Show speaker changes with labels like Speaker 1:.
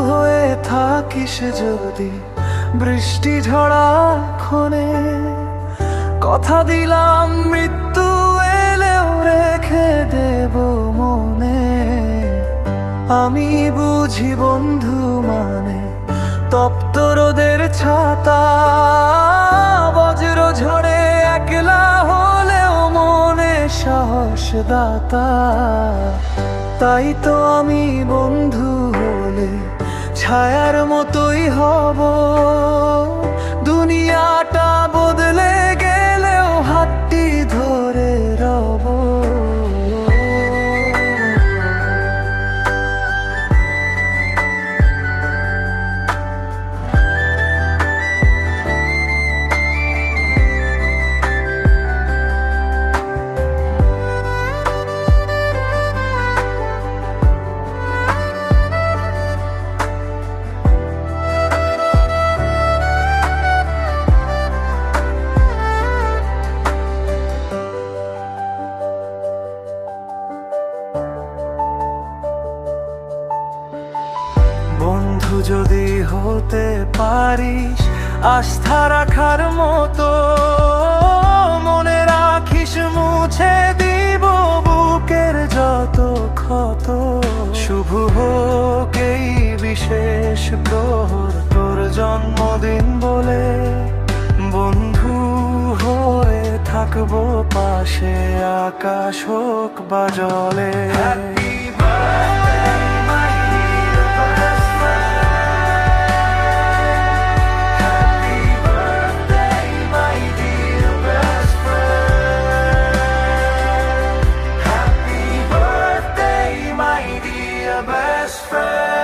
Speaker 1: হয়ে থাকিস যদি বৃষ্টি ঝড়া ক্ষণে। কথা দিলাম মৃত্যু এলেও রেখে দেব মনে। আমি বুঝি বন্ধু মানে তপ্ত রোদের ছাতা, বজ্র ঝড়ে একলা হলেও মনে সাহস দাতা। তাই তো আমি বন্ধু হলে ছায়ার মতোই হব, দুনিয়াটা বদলে গেলেও হাতটি ধরে রব। বন্ধু যদি হতে পারিস আস্থা রাখার মতো, মনে রাখিস মুছে দিব বুকের যত ক্ষত। শুভ হোক এই বিশেষ প্রহর তোর জন্মদিন বলে, বন্ধু হয়ে থাকবো পাশে আকাশ হোক বা জলে। Best friend.